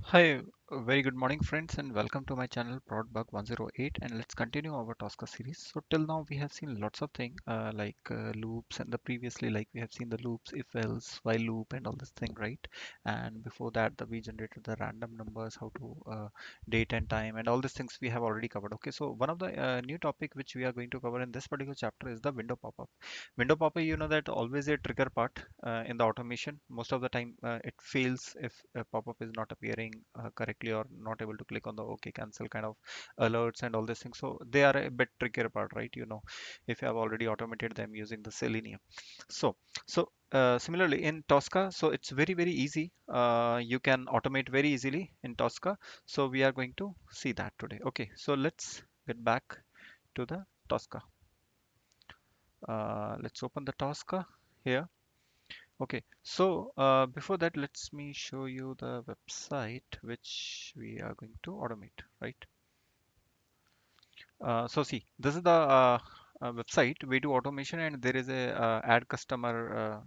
Hi, very good morning, friends, and welcome to my channel Prodbug 108. And let's continue our Tosca series. So till now we have seen lots of things loops, and the previously like we have seen the loops, if else, while loop, and all this thing, right? And before that, we generated the random numbers, how to date and time, and all these things we have already covered. Okay, so one of the new topic which we are going to cover in this particular chapter is the window pop-up. Window pop-up, you know that always a trigger part in the automation. Most of the time it fails if a pop-up is not appearing correctly or not able to click on the OK cancel kind of alerts and all these things. So they are a bit trickier part, right? You know, if you have already automated them using the Selenium. So similarly in Tosca, so it's very easy. You can automate very easily in Tosca. So we are going to see that today. Okay, so let's get back to the Tosca. Let's open the Tosca here. Okay, so before that, let's me show you the website which we are going to automate, right? So see, this is the website we do automation, and there is a add customer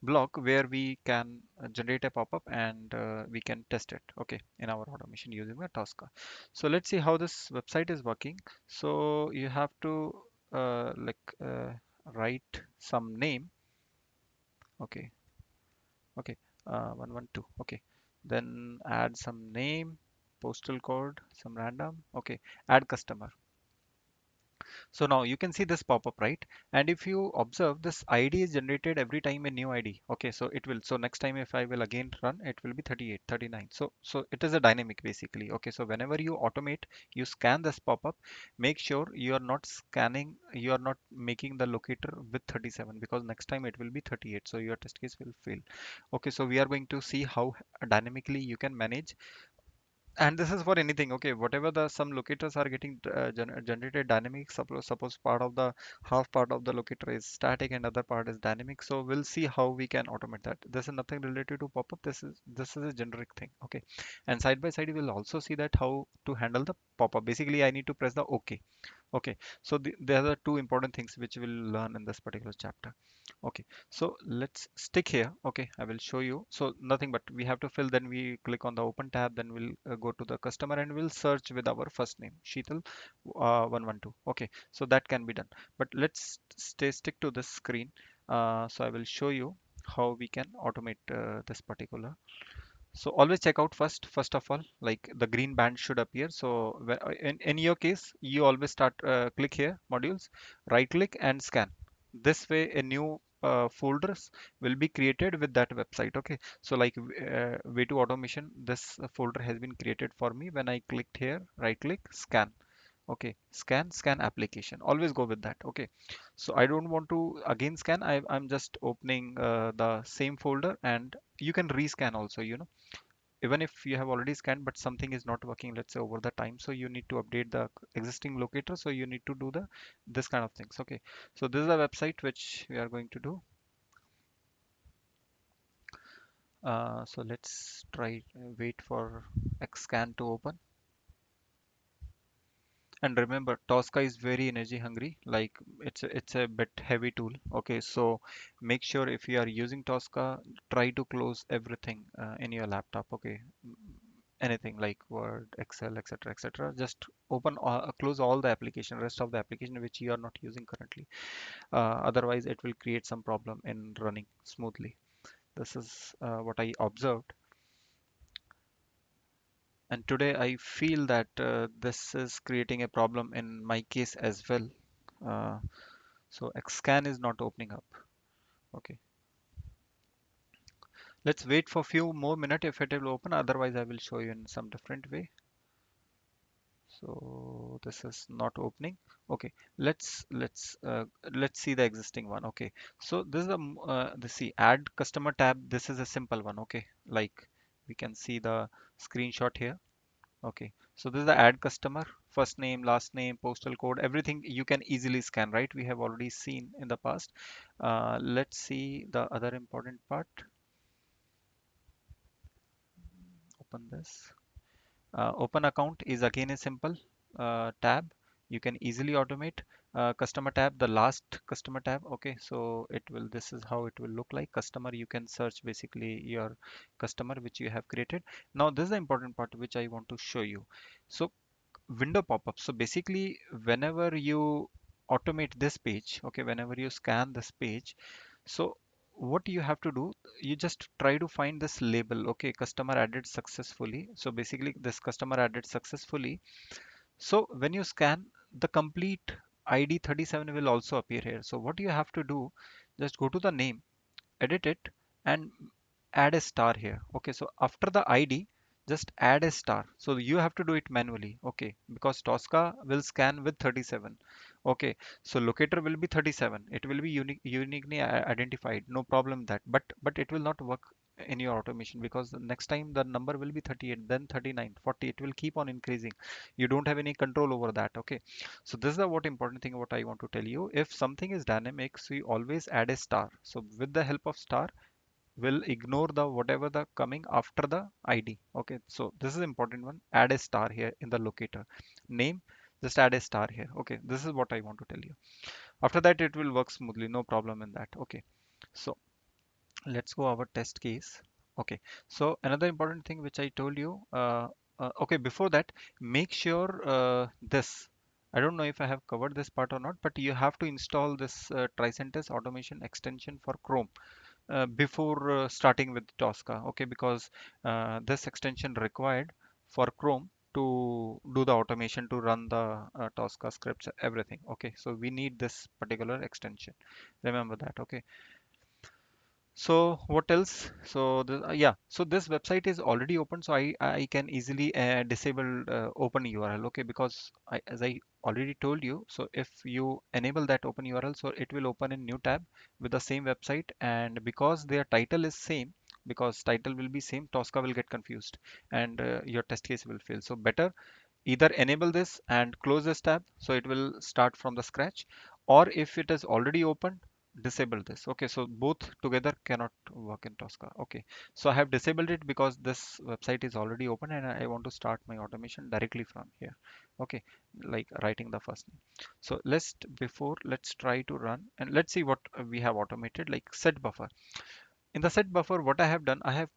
block where we can generate a pop-up and we can test it. Okay, in our automation using the Tosca. So let's see how this website is working. So you have to write some name. Okay, okay, 112. Okay, then add some name, postal code, some random. Okay, add customer. So now you can see this pop up, right? And if you observe, this ID is generated every time a new ID. Okay, so it will. So next time if I will again run, it will be 38, 39. So it is a dynamic basically. Okay, so whenever you automate, you scan this pop up, make sure you are not scanning, you are not making the locator with 37 because next time it will be 38. So your test case will fail. Okay, so we are going to see how dynamically you can manage, and this is for anything. Okay, whatever the some locators are getting generated dynamic. Suppose part of the half part of the locator is static and other part is dynamic. So we'll see how we can automate that. This is nothing related to pop-up. This is a generic thing. Okay, and side by side we'll also see that how to handle the pop-up. Basically, I need to press the OK. Okay, so there are the two important things which we'll learn in this particular chapter. Okay, so let's stick here. Okay, I will show you. So nothing but we have to fill, then we click on the open tab, then we'll go to the customer and we'll search with our first name, Sheetal 112. Okay, so that can be done. But let's stick to this screen. So I will show you how we can automate this particular. So always check out first of all, like the green band should appear. So in your case, you always start click here, modules, right click and scan. This way, a new folders will be created with that website. Okay. So like way to automation, this folder has been created for me when I clicked here, right click, scan. Okay, scan application. Always go with that. Okay. So I don't want to again scan. I'm just opening the same folder, and you can rescan also, you know, even if you have already scanned but something is not working, let's say over the time, so you need to update the existing locator, so you need to do the this kind of things. Okay, so this is the website which we are going to do. So let's try wait for XScan to open. And remember, Tosca is very energy hungry, like it's a bit heavy tool. Okay, so make sure if you are using Tosca, try to close everything in your laptop. Okay, anything like Word, Excel, etc., etc. Just open, close all the application, rest of the application which you are not using currently. Otherwise, it will create some problem in running smoothly. This is what I observed, and today I feel that this is creating a problem in my case as well. Uh, so Xscan is not opening up. Okay, let's wait for few more minutes if it will open. Otherwise, I will show you in some different way. So this is not opening. Okay, let's see the existing one. Okay, so this is the see add customer tab. This is a simple one. Okay, like we can see the screenshot here. Okay, so this is the add customer, first name, last name, postal code, everything you can easily scan, right? We have already seen in the past. Let's see the other important part. Open this. Open account is again a simple tab. You can easily automate customer tab, the last customer tab. Okay, so it will, this is how it will look like. Customer, you can search basically your customer which you have created. Now this is the important part which I want to show you. So window pop-up. So basically, whenever you automate this page, okay, whenever you scan this page, so what you have to do, you just try to find this label, okay, customer added successfully. So basically, this customer added successfully. So when you scan, the complete ID 37 will also appear here. So what you have to do, just go to the name, edit it, and add a star here. Okay, so after the ID, just add a star. So you have to do it manually. Okay, because Tosca will scan with 37. Okay, so locator will be 37. It will be uniquely identified. No problem with that. But it will not work in your automation, because the next time the number will be 38, then 39, 40. It will keep on increasing. You don't have any control over that. Okay, so this is the what important thing what I want to tell you. If something is dynamic, so you always add a star. So with the help of star, will ignore the whatever the coming after the ID. Okay, so this is important one. Add a star here in the locator name. Just add a star here. Okay, this is what I want to tell you. After that, it will work smoothly. No problem in that. Okay, so let's go our test case. Okay, so another important thing which I told you. Okay, before that, make sure this. I don't know if I have covered this part or not, but you have to install this Tricentis automation extension for Chrome before starting with Tosca. Okay, because this extension required for Chrome to do the automation to run the Tosca scripts, everything. Okay, so we need this particular extension. Remember that. Okay, so what else? So yeah, so this website is already open, so I can easily disable open URL. Okay, because as I already told you, so if you enable that open URL, so it will open a new tab with the same website, and because their title is same, because title will be same, Tosca will get confused, and your test case will fail. So better either enable this and close this tab so it will start from the scratch, or if it is already open, disable this. Okay, so both together cannot work in Tosca. Okay, so I have disabled it because this website is already open and I want to start my automation directly from here. Okay, like writing the first name. So let's try to run and let's see what we have automated, like set buffer. In the set buffer, what I have done, I have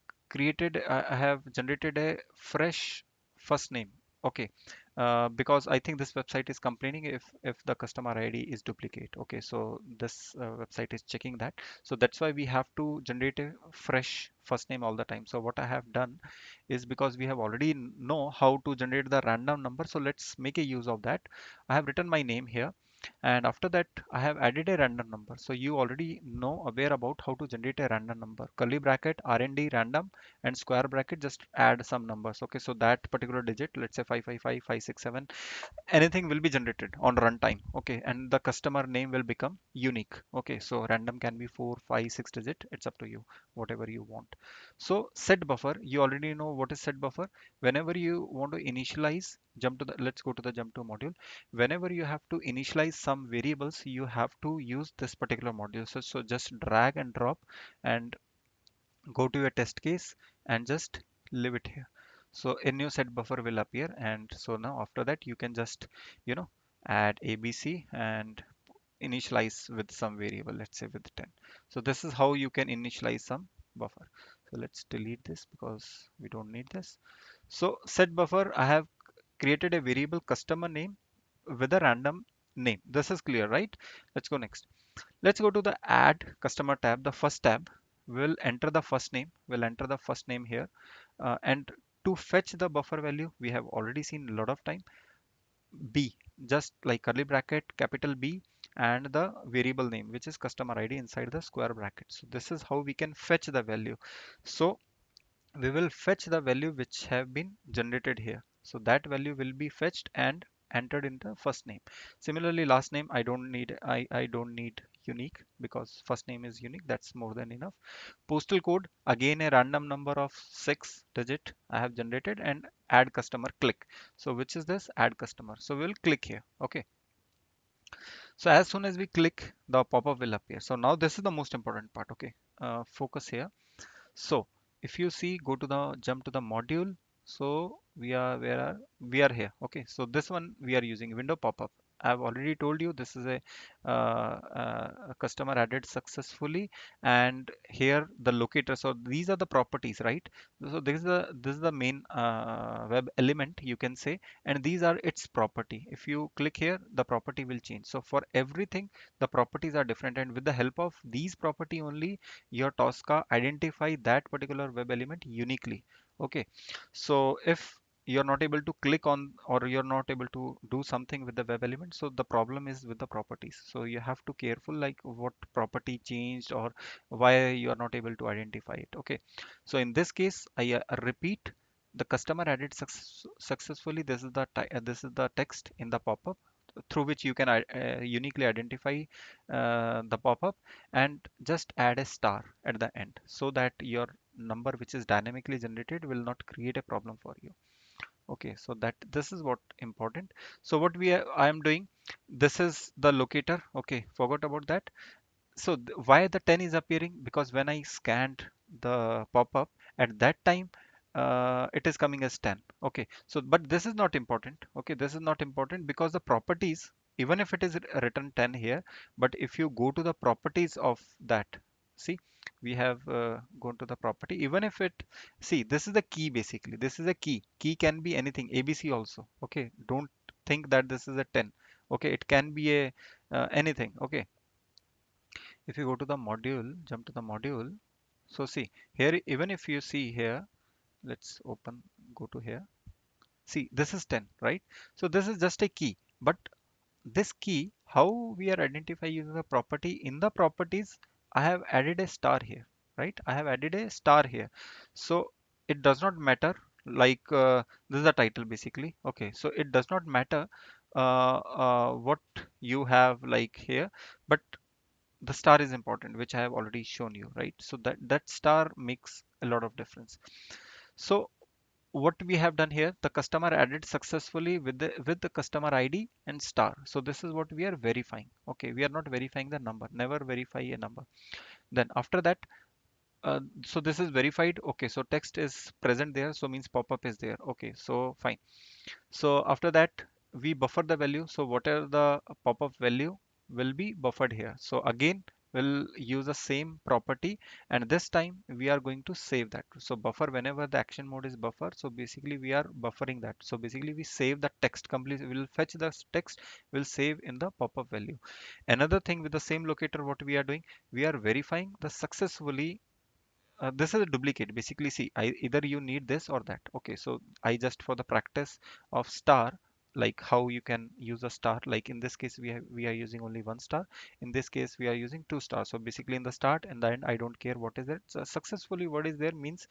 generated a fresh first name. Okay, because I think this website is complaining if the customer ID is duplicate. Okay, so this website is checking that. So that's why we have to generate a fresh first name all the time. So what I have done is, because we have already know how to generate the random number, so let's make a use of that. I have written my name here, and after that I have added a random number. So you already know aware about how to generate a random number. Curly bracket rnd random and square bracket, just add some numbers. Okay, so that particular digit, let's say 555567, anything will be generated on runtime. Okay, and the customer name will become unique. Okay, so random can be 4 5 6 digit, it's up to you, whatever you want. So set buffer, you already know what is set buffer. Whenever you want to initialize, jump to the, let's go to the jump to module. Whenever you have to initialize some variables, you have to use this particular module. So just drag and drop and go to your test case and just leave it here. So a new set buffer will appear, and so now after that you can just, you know, add ABC and initialize with some variable, let's say with 10. So this is how you can initialize some buffer. So let's delete this because we don't need this. So set buffer, I have created a variable customer name with a random name. This is clear, right? Let's go next. Let's go to the add customer tab, the first tab. We'll enter the first name. We'll enter the first name here. And to fetch the buffer value, we have already seen a lot of time. B, just like curly bracket, capital B, and the variable name, which is customer ID inside the square bracket. So this is how we can fetch the value. So we will fetch the value which have been generated here. So that value will be fetched and entered in the first name. Similarly, last name I don't need unique, because first name is unique. That's more than enough. Postal code, again a random number of 6 digit I have generated, and add customer, click. So which is this? Add customer. So we'll click here. Okay. So as soon as we click, the pop-up will appear. So now this is the most important part. Okay. Focus here. So if you see, go to the jump to the module. So we are here. Okay, so this one we are using window pop-up. I've already told you this is a customer added successfully, and here the locator. So these are the properties, right? So this is the main web element, you can say, and these are its property. If you click here, the property will change. So for everything, the properties are different, and with the help of these property only, your Tosca identify that particular web element uniquely. Okay, so if you're not able to click on or you're not able to do something with the web element, so the problem is with the properties. So you have to careful like what property changed or why you are not able to identify it. Okay, so in this case I repeat, the customer added successfully. This is this is the text in the pop-up through which you can uniquely identify the pop-up, and just add a star at the end so that your number which is dynamically generated will not create a problem for you. Okay, so that this is what important. So what I am doing, this is the locator. Okay, forgot about that. So why the 10 is appearing? Because when I scanned the pop-up at that time, it is coming as 10. Okay, so but this is not important. Okay, this is not important because the properties, even if it is written 10 here, but if you go to the properties of that, see, we have gone to the property. Even if it, see, this is the key basically. This is a key. Key can be anything, ABC also. Okay, don't think that this is a 10. Okay, it can be a anything. Okay, if you go to the module, jump to the module. So see here, even if you see here, let's open, go to here. See, this is 10, right? So this is just a key, but this key, how we are identifying using the property in the properties, I have added a star here, right? I have added a star here. So it does not matter, like this is the title basically. Okay, so it does not matter what you have like here, but the star is important, which I have already shown you, right? So that star makes a lot of difference. So what we have done here, the customer added successfully with the customer ID and star. So this is what we are verifying. Okay, we are not verifying the number. Never verify a number. Then after that, so this is verified. Okay, so text is present there, so means pop-up is there. Okay, so fine. So after that, we buffer the value. So whatever the pop-up value will be buffered here. So again, we'll use the same property, and this time we are going to save that. So buffer whenever the action mode is buffer. So basically we are buffering that. So basically we save the text complete. We'll fetch the text, we'll save in the pop-up value. Another thing with the same locator, what we are doing, we are verifying the successfully this is a duplicate basically. See, either you need this or that. Okay, so I just for the practice of star, like how you can use a star, like in this case we are using only one star, in this case we are using two stars. So basically in the start and the end I don't care what is it. So successfully, what is there means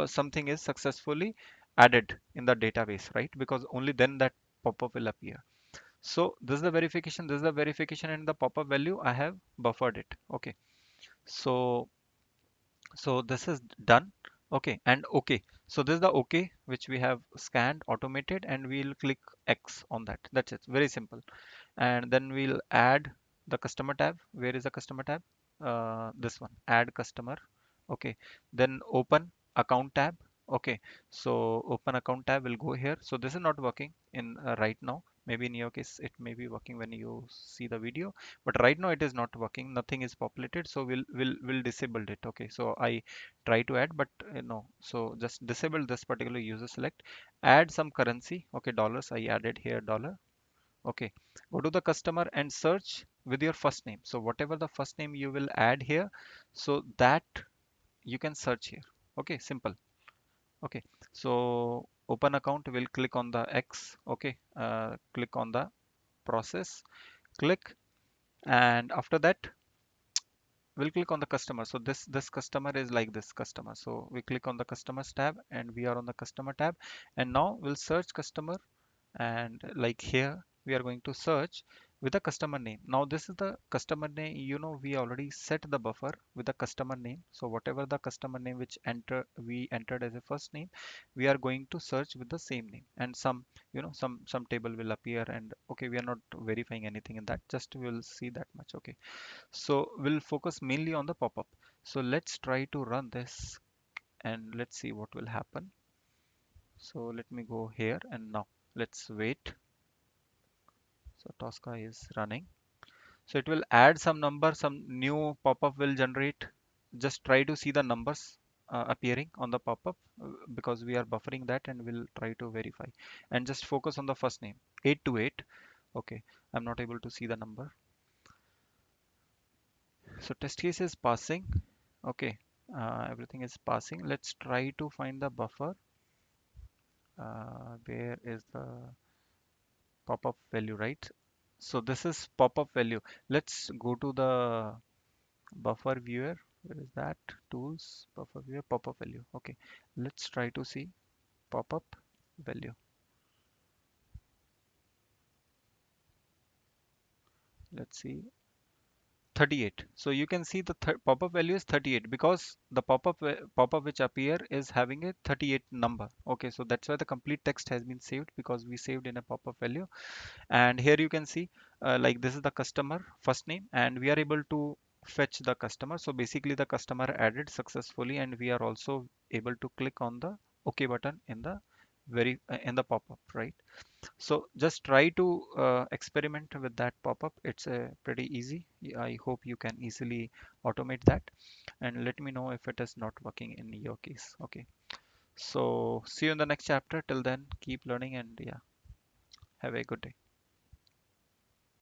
something is successfully added in the database, right? Because only then that pop-up will appear. So this is the verification, this is the verification, and the pop-up value I have buffered it. Okay, so this is done. Okay, and okay, so this is the okay which we have scanned automated, and we'll click X on that. That's it, very simple. And then we'll add the customer tab. Where is the customer tab? This one, add customer. Okay, then open account tab. Okay, so open account tab will go here. So this is not working in right now. Maybe in your case it may be working when you see the video, but right now it is not working. Nothing is populated, so we'll disable it. Okay, so I try to add, but no. So just disable this particular user select. Add some currency. Okay, dollars. I added here dollar. Okay, go to the customer and search with your first name. So whatever the first name you will add here, so that you can search here. Okay, simple. Okay, so open account, will click on the X. Okay, click on the process, click, and after that we'll click on the customer. So this customer is like this customer. So we click on the customers tab, and we are on the customer tab, and now we'll search customer, and like here we are going to search with the customer name. Now this is the customer name, we already set the buffer with the customer name. So whatever the customer name which we entered as a first name, we are going to search with the same name, and some table will appear. And okay, we are not verifying anything in that, just we will see that much. Okay, so we'll focus mainly on the pop-up. So let's try to run this, and let's see what will happen. So let me go here, and now let's wait. So Tosca is running. So it will add some number, some new pop-up will generate. Just try to see the numbers appearing on the pop-up because we are buffering that, and we'll try to verify. And just focus on the first name, 828. Okay, I'm not able to see the number. So test case is passing. Okay, everything is passing. Let's try to find the buffer. Where is the pop-up value, right? So this is pop-up value. Let's go to the buffer viewer. Where is that? Tools, buffer viewer, pop-up value. Okay, let's try to see pop-up value. Let's see 38. So you can see the pop-up value is 38 because the pop-up which appear is having a 38 number. Okay, so that's why the complete text has been saved because we saved in a pop-up value. And here you can see like this is the customer first name, and we are able to fetch the customer. So basically the customer added successfully, and we are also able to click on the OK button in the in the pop-up, right? So just try to experiment with that pop-up. It's pretty easy. I hope you can easily automate that, and let me know if it is not working in your case. Okay, so see you in the next chapter. Till then, keep learning, and yeah, have a good day.